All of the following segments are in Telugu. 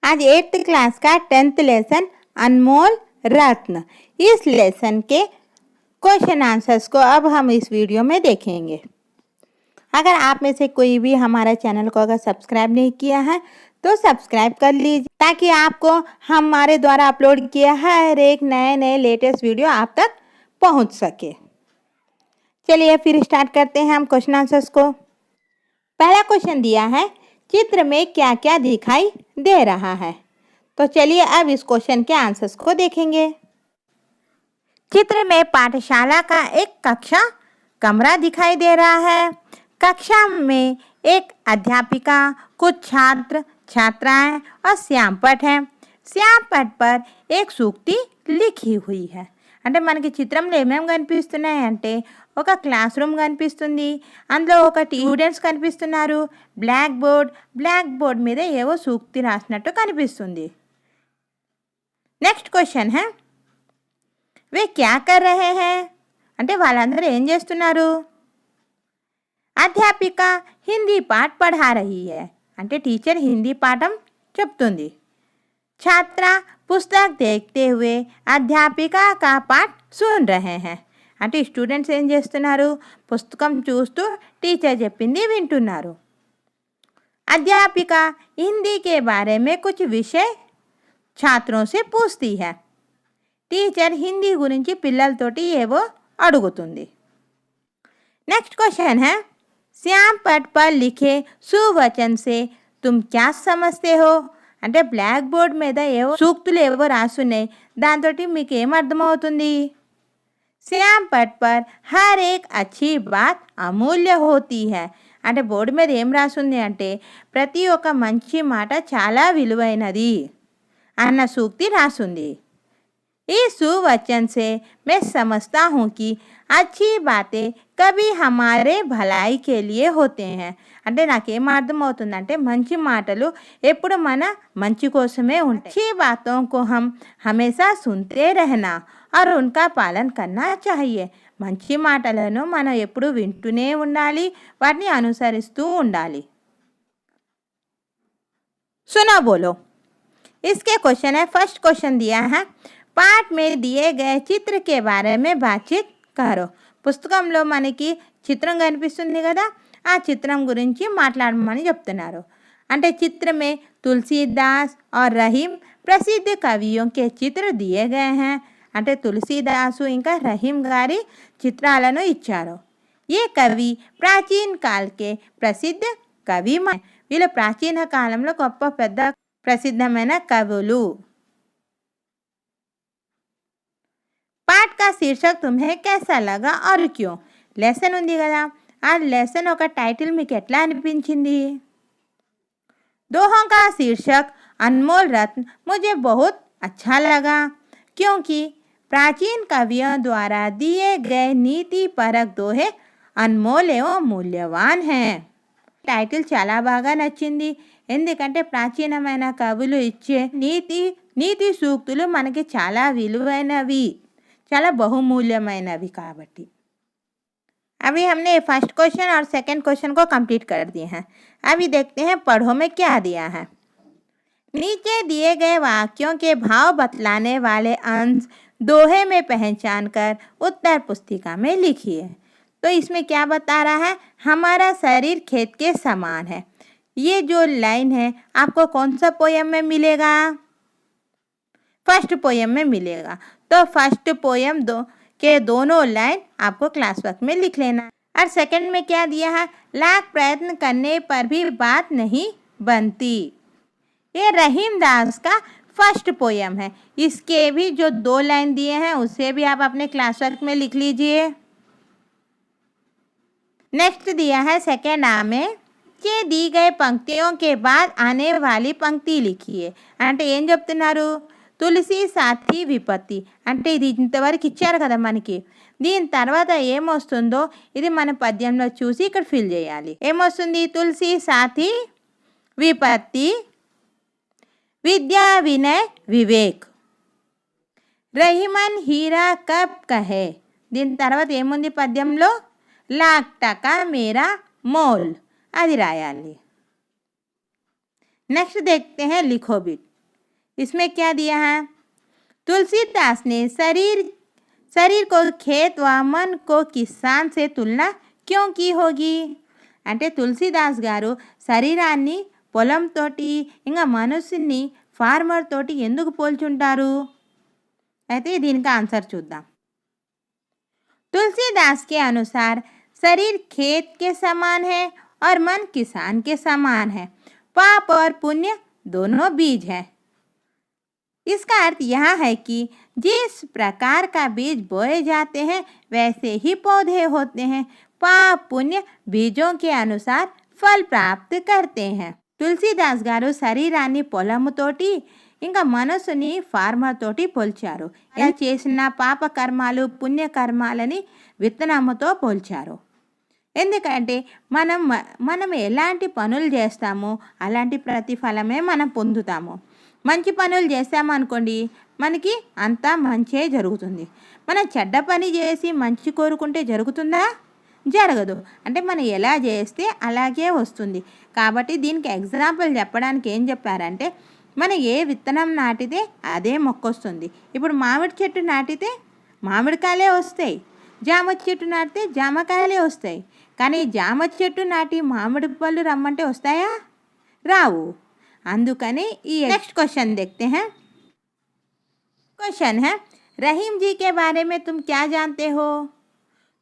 आज 8th क्लास का 10th लेसन अनमोल रत्न। इस लेसन के क्वेश्चन आंसर्स को अब हम इस वीडियो में देखेंगे। अगर आप में से कोई भी हमारे चैनल को अगर सब्सक्राइब नहीं किया है तो सब्सक्राइब कर लीजिए, ताकि आपको हमारे द्वारा अपलोड किया हर एक नए लेटेस्ट वीडियो आप तक पहुंच सके। चलिए फिर स्टार्ट करते हैं हम क्वेश्चन आंसर्स को। पहला क्वेश्चन दिया है, चित्र में क्या क्या दिखाई दे रहा है। तो चलिए अब इस क्वेश्चन के आंसर्स को देखेंगे। चित्र में पाठशाला का एक कक्षा कमरा दिखाई दे रहा है। कक्षा में एक अध्यापिका, कुछ छात्र छात्राएं और श्यामपट है। श्यामपट पर एक सूक्ति लिखी हुई है। అంటే మనకి చిత్రంలో ఏమేమి కనిపిస్తున్నాయి అంటే ఒక క్లాస్ రూమ్ కనిపిస్తుంది, అందులో ఒక స్టూడెంట్స్ కనిపిస్తున్నారు, బ్లాక్ బోర్డ్ మీద ఏవో సూక్తి రాసినట్టు కనిపిస్తుంది। నెక్స్ట్ క్వశ్చన్ है, वे क्या कर रहे हैं అంటే వాళ్ళందరూ ఏం చేస్తున్నారు। అధ్యాపిక హిందీ పాఠ పढ़ा रही है అంటే టీచర్ హిందీ పాఠం చెప్తుంది। छात्रा पुस्तक देखते हुए अध्यापिका का पाठ सुन रहे हैं అంటే స్టూడెంట్స్ ఏం చేస్తున్నారు, పుస్తకం చూస్తూ టీచర్ చెప్పింది వింటున్నారు। अध्यापिका हिंदी के बारे में कुछ विषय छात्रों से पूछती है। టీచర్ హిందీ గురించి పిల్లలతోటి ఏవో అడుగుతుంది। नेक्स्ट क्वेश्चन है, श्यामपट पर लिखे सुवचन से तुम क्या समझते हो అంటే బ్లాక్ బోర్డ్ మీద ఏవో సూక్తులు ఏవో రాసున్నాయి, దాంతో మీకు ఏం అర్థమవుతుంది। श्यामपट पर हर एक अच्छी बात अमूल्य होती है అంటే బోర్డు మీద ఏం రాసుంది అంటే ప్రతి ఒక్క మంచి మాట చాలా విలువైనది అన్న సూక్తి రాసుంది। इस सुवचन से मैं समझता हूँ कि अच्छी बातें कभी हमारे भलाई के लिए होते हैं అంటే నాకేం అర్థమవుతుందంటే మంచి మాటలు ఎప్పుడు మన మంచి కోసమే ఉంటాయి। अच्छी बातों को हम हमेशा सुनते रहना और उनका पालन करना चाहिए। మంచి మాటలను మనం ఎప్పుడు వింటూనే ఉండాలి, వాటిని అనుసరిస్తూ ఉండాలి। सुनो बोलो, इसके क्वेश्चन है, फर्स्ट क्वेश्चन दिया है, पाठ में दिए गए चित्र के बारे में बातचीत करो। పుస్తకంలో మనకి చిత్రం కనిపిస్తుంది కదా, ఆ చిత్రం గురించి మాట్లాడమని చెప్తున్నారు। అంటే चित्र में तुलसीदास और रहीम प्रसिद्ध कवियों के चित्र दिए गए हैं అంటే తులసీదాసు ఇంకా రహీం గారి చిత్రాలను ఇచ్చారు। ये कवि प्राचीन काल के प्रसिद्ध कवि, వీళ్ళు ప్రాచీన కాలంలో గొప్ప పెద్ద ప్రసిద్ధమైన కవులు। పాఠ का शीर्षक तुम्हें कैसा लगा और क्यों। లెసన్ ఉంది కదా, ఆ లెసన్ ఒక టైటిల్ మీకు ఎట్లా అనిపించింది। दोहों का शीर्षक अनमोल रत्न मुझे बहुत अच्छा लगा क्योंकि प्राचीन कवियों द्वारा दिए गए नीति परक दोहे अनमोल एवं मूल्यवान हैं। టైటిల్ చాలా బాగా నచ్చింది, ఎందుకంటే ప్రాచీనమైన కవులు ఇచ్చే నీతి సూక్తులు మనకి చాలా విలువైనవి, చాలా బహుమూల్యమైనవి కాబట్టి। अभी हमने फर्स्ट क्वेश्चन और सेकंड क्वेश्चन को कंप्लीट कर दिए हैं। अभी देखते हैं पढ़ो में क्या दिया है। नीचे दिए गए वाक्यों के भाव बतलाने वाले अंश दोहे में पहचान कर उत्तर पुस्तिका में लिखिए। तो इसमें क्या बता रहा है, हमारा शरीर खेत के समान है। ये जो लाइन है आपको कौन सा पोयम में मिलेगा, फर्स्ट पोयम में मिलेगा। तो फर्स्ट पोयम के दोनों लाइन आपको क्लास वर्क में लिख लेना। और सेकंड में क्या दिया है, लाख प्रयत्न करने पर भी बात नहीं बनती। ये रहीम दास का फर्स्ट पोयम है, इसके भी जो 2 लाइन दिए हैं उसे भी आप अपने क्लास वर्क में लिख लीजिए। नेक्स्ट दिया है सेकेंड आ में, के दी गए पंक्तियों के बाद आने वाली पंक्ति लिखिए। అంటే ఏం చెప్తున్నారు, తులసి సాథి విపత్తి అంటే ఇది ఇంతవరకు ఇచ్చారు కదా మనకి, దీని తర్వాత ఏమొస్తుందో ఇది మన పద్యంలో చూసి ఇక్కడ ఫిల్ చేయాలి। ఏమొస్తుంది, తులసి సాథి విపత్తి విద్యా వినయ వివేక్ రహిమన్ హీరా కబ్ కహే, దీని తర్వాత ఏముంది పద్యంలో, लाख टका मेरा मोल, అది రాయాలి। नेक्स्ट देखते हैं लिखो बिट। इसमें क्या दिया है? तुलसीदास ने शरीर को खेत व मन को किसान से तुलना क्यों की होगी? అంటే తులసీదాస్ గారు శరీరాన్ని పొలంతోటి ఇంకా మనసుని ఫార్మర్ తోటి ఎందుకు పోల్చుంటారు? అయితే దీనికి ఆన్సర్ చూద్దాం. तुलसीदास के अनुसार शरीर खेत के समान है और मन किसान के समान है. पाप और पुण्य दोनों बीज है. इसका अर्थ यह है कि जिस प्रकार का बीज बोए जाते हैं वैसे ही पौधे होते हैं. पाप पुण्य बीजों के अनुसार फल प्राप्त करते हैं. తులసీదాస్ గారు శరీరాన్ని పొలముతోటి ఇంకా మనసుని ఫార్మర్ తోటి పోల్చారు. ఇలా చేసిన పాప కర్మాలు పుణ్యకర్మాలని విత్తనముతో పోల్చారు. ఎందుకంటే మనం ఎలాంటి పనులు చేస్తామో అలాంటి ప్రతిఫలమే మనం పొందుతాము. మంచి పనులు చేస్తామనుకోండి మనకి అంతా మంచే జరుగుతుంది. మనం చెడ్డ పని చేసి మంచి కోరుకుంటే జరుగుతుందా? జరగదు. అంటే మనం ఎలా చేస్తే అలాగే వస్తుంది. కాబట్టి దీనికి ఎగ్జాంపుల్ చెప్పడానికి ఏం చెప్పారంటే మనం ఏ విత్తనం నాటితే అదే మొక్క వస్తుంది. ఇప్పుడు మామిడి చెట్టు నాటితే మామిడికాయలే వస్తాయి, జామ చెట్టు నాటితే జామకాయలే వస్తాయి. కానీ జామ చెట్టు నాటి మామిడి పళ్ళు రమ్మంటే వస్తాయా? రావు. అందుకని ఈ नेक्स्ट क्वेश्चन देखते हैं. क्वेश्चन है रहीम जी के बारे में तुम क्या जानते हो?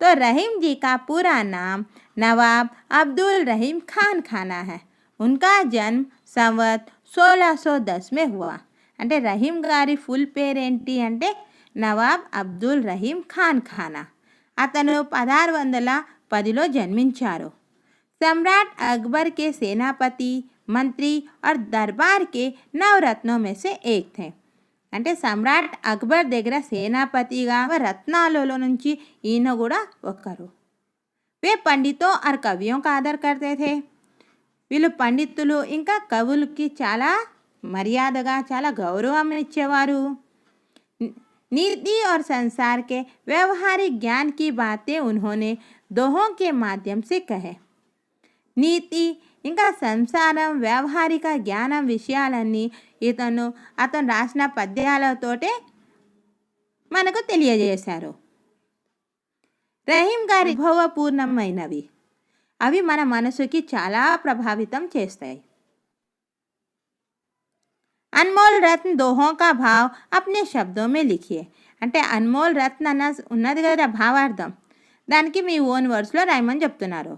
तो रहीम जी का पूरा नाम नवाब अब्दुल रहीम खान खाना है. उनका जन्म संवत 1610 में हुआ. అంటే రహీం గారి ఫుల్ పేరేంటి అంటే నవాబ్ అబ్దుల్ రహీం ఖాన్ ఖానా. అతను 1610లో జన్మించారు. सम्राट अकबर के सेनापति, मंत्री और दरबार के नवरत्नों में से एक थे. అంటే సమ్రాట్ అక్బర్ దగ్గర సేనాపతిగా రత్నాలలో నుంచి ఈయన కూడా ఒకరు. वे पंडितों और कवियों का आदर करते थे. వీళ్ళు పండితులు ఇంకా కవులకి చాలా మర్యాదగా చాలా గౌరవం ఇచ్చేవారు. नीति और संसार के व्यवहारिक ज्ञान की बातें उन्होंने दोहों के माध्यम से कहे. నీతి ఇంకా సంసారం వ్యవహారిక జ్ఞానం విషయాలన్నీ అతను రాసిన పద్యాలతోటే మనకు తెలియజేశారు. రహీం గారి అనుభవపూర్ణమైనవి. అవి మన మనసుకి చాలా ప్రభావితం చేస్తాయి. अनमोल रत्न दोहों का भाव अपने शब्दों में लिखिए. అంటే అన్మోల్ రత్న అన్న ఉన్నది కదా భావార్థం, దానికి మీ ఓన్ వర్డ్స్లో రాయమని చెప్తున్నారు.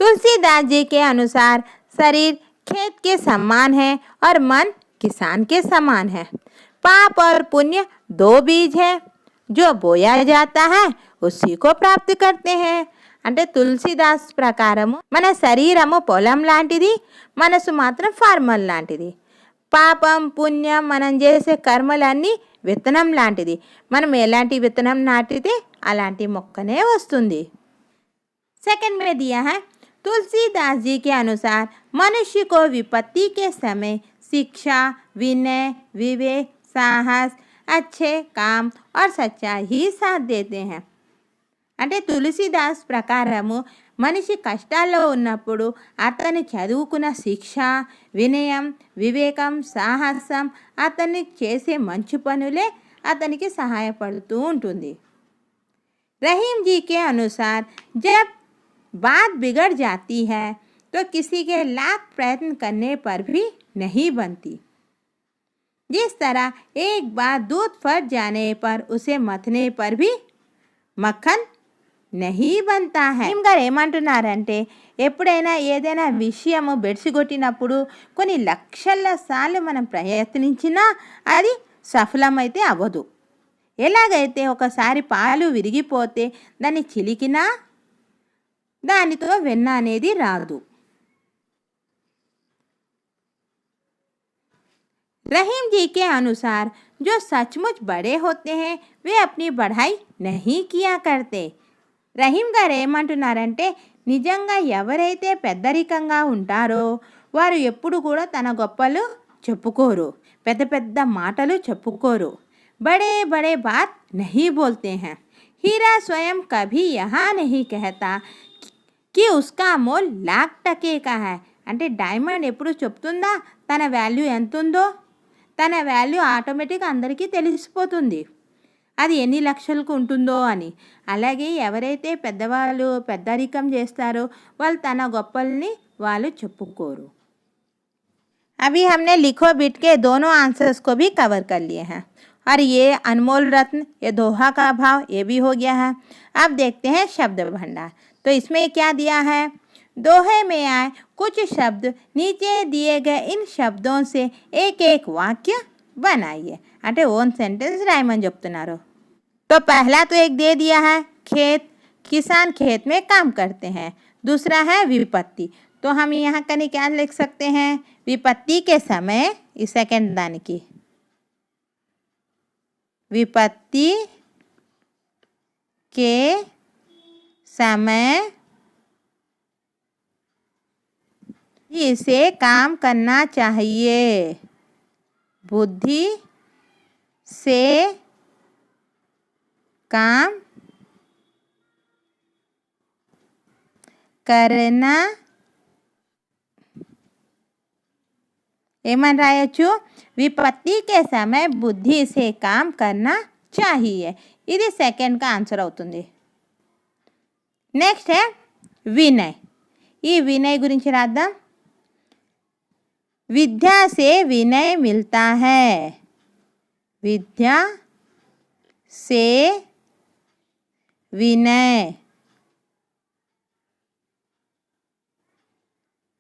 तुलसीदास जी के अनुसार शरीर खेत के समान है और मन किसान के समान है. पाप और पुण्य दो बीज है. जो बोया जाता है उसी को प्राप्त करते हैं. అంటే తులసీదాస్ ప్రకారము మన శరీరము పొలం లాంటిది, మనసు మాత్రం ఫార్మర్ లాంటిది. పాపం పుణ్యం మనం చేసే కర్మలన్నీ విత్తనం లాంటిది. మనం ఎలాంటి విత్తనం నాటితే అలాంటి మొక్కనే వస్తుంది. सेकंड में दिया है तुलसीदास जी के अनुसार मनुष्य को विपत्ति के समय शिक्षा, विनय, विवेक, साहस, अच्छे काम और सच्चाई ही साथ देते हैं. అంటే తులసీదాస్ ప్రకారము మనిషి కష్టాల్లో ఉన్నప్పుడు అతను చదువుకున్న శిక్ష, వినయం, వివేకం, సాహసం, అతన్ని చేసే మంచి పనులే అతనికి సహాయపడుతూ ఉంటుంది. रहीम जी के अनुसार जब बात बिगड़ जाती है तो किसी के लाख प्रयत्न करने पर भी नहीं बनती. जिस तरह एक बार दूध फट जाने पर उसे मथने पर भी मक्खन नहीं बनता है. గారు ఏమంటున్నారంటే ఎప్పుడైనా ఏదైనా విషయము బెడిసిగొట్టినప్పుడు కొన్ని లక్షల సార్లు మనం ప్రయత్నించినా అది సఫలమైతే అవ్వదు. ఎలాగైతే ఒకసారి పాలు విరిగిపోతే దాన్ని చిలికినా దానితో వెన్న అనేది రాదు. रहीम जी के अनुसार जो सचमुच बड़े होते हैं वे अपनी बढ़ाई नहीं किया करते. రహీం గారు ఏమంటున్నారంటే నిజంగా ఎవరైతే పెద్దరికంగా ఉంటారో వారు ఎప్పుడు కూడా తన గొప్పలు చెప్పుకోరు, పెద్ద పెద్ద మాటలు చెప్పుకోరు. बड़े बड़े बात नहीं बोलते हैं. हीरा स्वयं कभी यहाँ नहीं कहता कि उसका मोल लाख टके का है. అంటే డైమండ్ ఎప్పుడు చెప్తుందా తన వాల్యూ ఎంత ఉందో? తన వాల్యూ ఆటోమేటిక్గా అందరికీ తెలిసిపోతుంది, అది ఎన్ని లక్షలకు ఉంటుందో అని. అలాగే ఎవరైతే పెద్దవాళ్ళు పెద్దరికం చేస్తారో వాళ్ళు తన గొప్పల్ని వాళ్ళు చెప్పుకోరు. अभी हमने लिखो बिट के दोनों आंसर्स को भी कवर कर लिए हैं और ये अनमोल रत्न, ये दोहा का भाव, ये भी हो गया है। अब देखते हैं शब्द भंडार। तो इसमें क्या दिया है? दोहे में आए कुछ शब्द, नीचे दिए गए इन शब्दों से एक एक वाक्य बनाइए। అంటే ఓన్ సెంటెన్స్ రాయమని చెప్తున్నారు. तो पहला तो एक दे दिया है खेत, किसान खेत में काम करते हैं. दूसरा है विपत्ति. तो हम यहाँ कहीं क्या लिख सकते हैं? विपत्ति के समय, इस सेकंड दान की, विपत्ति के समय इसे काम करना चाहिए, बुद्धि से काम करना ఏమని రాయొచ్చు? విపత్తి కే సమయ బుద్ధి సే కామ్ కర్నా చాహియే. ఇది సెకండ్గా ఆన్సర్ అవుతుంది. నెక్స్ట్ है వినయ్. ఈ వినయ్ గురించి రాద్దాం. విద్యా సే వినయ్ మిల్తా है, విద్యా से विनय,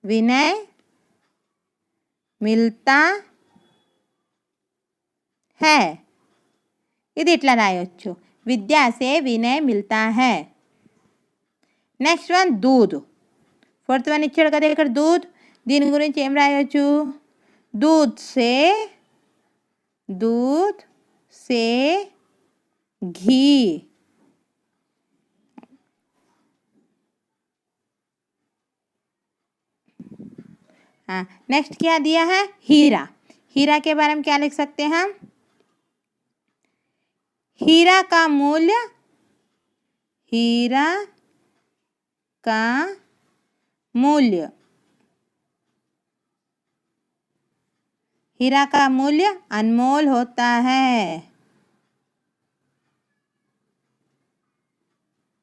विनय मिलता है. ఇది ఇట్లా రాయొచ్చు, విద్యా సే వినయ్ మిల్తా है. నెక్స్ట్ వన్ దూద్. ఫోర్త్ వన్ ఇచ్చాడు కదా ఇక్కడ దూద్. దీని గురించి ఏం రాయొచ్చు? दूध से घी. हाँ, नेक्स्ट क्या दिया है? हीरा. हीरा के बारे में क्या लिख सकते हैं हम? हीरा का मूल्य, हीरा का मूल्य, हीरा का मूल्य अनमोल होता है,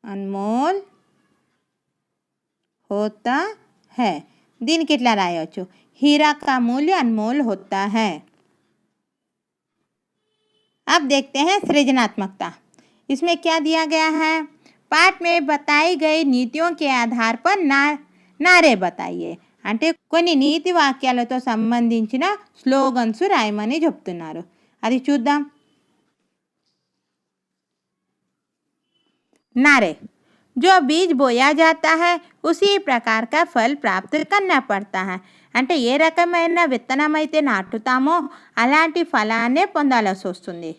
अनमोल होता है. दिन कितना रायचु? हीरा का मूल्य अनमोल होता है. अब देखते हैं सृजनात्मकता. इसमें क्या दिया गया है? पाठ में बताई गई नीतियों के आधार पर नारे बताइए. అంటే కొన్ని నీతి వాక్యాలతో సంబంధించిన స్లోగన్స్ రాయమని చెప్తున్నారు. అది చూద్దాం. नारे. जो बीज बोया जाता है उसी प्रकार का फल प्राप्त करना पड़ता है. అంటే ఏ రకమైన విత్తనం అయితే నాటుతామో అలాంటి ఫలాన్నే పొందాల్సి వస్తుంది.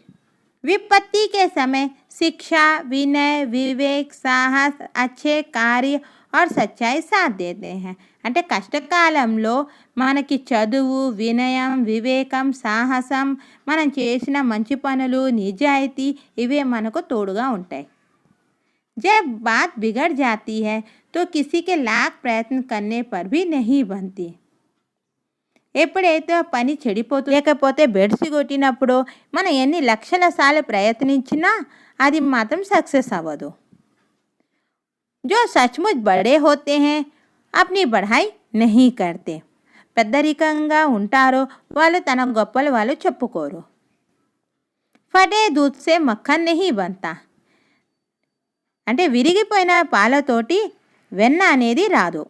विपत्ति के समय शिक्षा, विनय, विवेक, साहस, अच्छे कार्य और सच्चाई साथ देते हैं. అంటే కష్టకాలంలో మనకి చదువు, వినయం, వివేకం, సాహసం, మనం చేసిన మంచి పనులు, నిజాయితీ ఇవే మనకు తోడుగా ఉంటాయి. जब बात बिगड़ जाती है तो किसी के लाख प्रयत्न करने पर भी नहीं बनती. ఎప్పుడైతే పని చెడిపోతూ లేకపోతే బెడ్సి కొట్టినప్పుడు మనం ఎన్ని లక్షల సార్లు ప్రయత్నించినా అది మాత్రం సక్సెస్ అవ్వదు. जो सचमुच बड़े होते हैं अपनी बढ़ाई नहीं करते. పెద్దరికంగా ఉంటారో వాళ్ళు తన గొప్పలు వాళ్ళు చెప్పుకోరు. ఫటే दूध से मक्खन नहीं बनता. అంటే విరిగిపోయిన పాలతోటి వెన్న అనేది రాదు.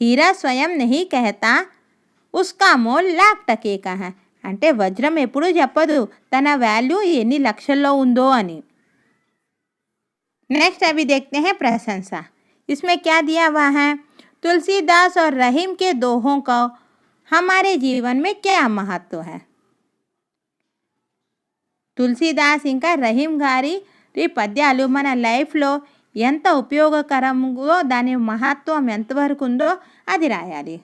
हीरा स्वयं नहीं कहता उसका मोल लाख टके का है. అంటే వజ్రం ఎప్పుడూ చెప్పదు తన వాల్యూ ఎన్ని లక్షల్లో ఉందో అని. नेक्स्ट अभी देखते हैं प्रशंसा. इसमें क्या दिया हुआ है? तुलसीदास और रहीम के दोहों का हमारे जीवन में क्या महत्व है? తులసీదాస్ ఇంకా రహీం గారి పద్యాలు మన లైఫ్లో ఎంత ఉపయోగకరంగా దాని మహత్వం ఎంతవరకు ఉందో అది రాయాలి.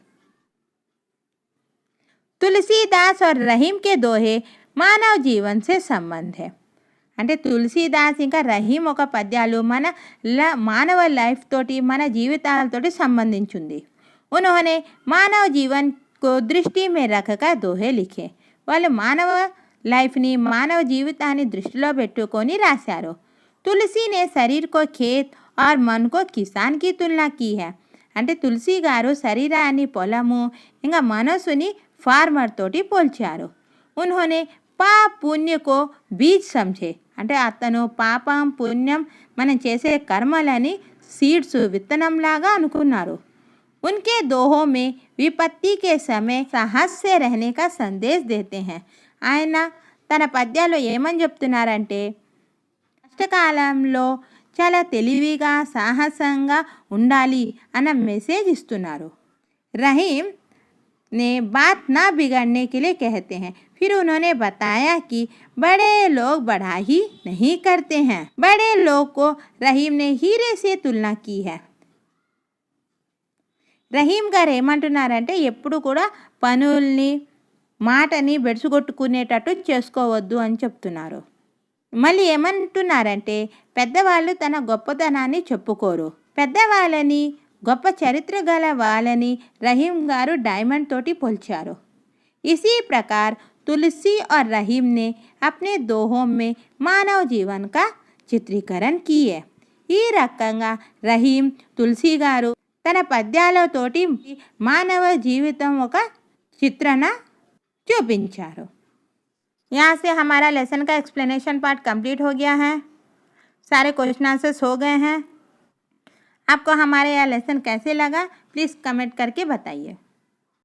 तुलसीदास और रहीम के दोहे मानव जीवन से संबंध है. అంటే తులసీదాస్ ఇంకా రహీం ఒక పద్యాలు మన మానవ లైఫ్ తోటి మన జీవితాలతోటి సంబంధించింది. उन्होंने मानव जीवन को దృష్టి में రకగా దోహే లిఖే. వాళ్ళు మానవ లైఫ్ని మానవ జీవితాన్ని దృష్టిలో పెట్టుకొని రాశారు. తులసి ने शरीर को खेत और मन को किसान की तुलना की है. అంటే తులసి గారు శరీరాన్ని పొలము ఇంకా మనసుని ఫార్మర్ తోటి పోల్చారు. उन्होंने పాप పుణ్య కో బీజ్ సమझे. అంటే అతను పాపం పుణ్యం మనం చేసే కర్మలని సీడ్స్ విత్తనంలాగా అనుకున్నారు. उनके दोहों में विपत्ति के समय साहस से रहने का संदेश देते हैं. ఆయన తన పద్యాల్లో ఏమని చెప్తున్నారంటే కష్టకాలంలో చాలా తెలివిగా సాహసంగా ఉండాలి అన్న మెసేజ్ ఇస్తున్నారు. रहीम ने बात ना बिगड़ने के लिए कहते हैं. फिर उन्होंने बताया कि बड़े लोग बढ़ाई नहीं करते हैं. बड़े लोग को रहीम ने हीरे से तुलना की है. రహీం గారు ఏమంటున్నారంటే ఎప్పుడు కూడా పనుల్ని మాటని బెడుసుగొట్టుకునేటట్టు చేసుకోవద్దు అని చెప్తున్నారు. మళ్ళీ ఏమంటున్నారంటే పెద్దవాళ్ళు తన గొప్పతనాన్ని చెప్పుకోరు. పెద్దవాళ్ళని గొప్ప చరిత్ర గల వాళ్ళని రహీం గారు డైమండ్ తోటి పోల్చారు. इसी प्रकार तुलसी और रहीम ने अपने दोहों में मानव जीवन का चित्रीकरण की है. ఈ రకంగా రహీం తులసి గారు తన పద్యాలతోటి మానవ జీవితం ఒక చిత్రణ చూపించారు. यहाँ से हमारा लेसन का एक्सप्लेनेशन पार्ट कंप्लीट हो गया है. सारे क्वेश्चन आंसर्स हो गए हैं. आपको हमारे यह लेसन कैसे लगा प्लीज़ कमेंट करके बताइए.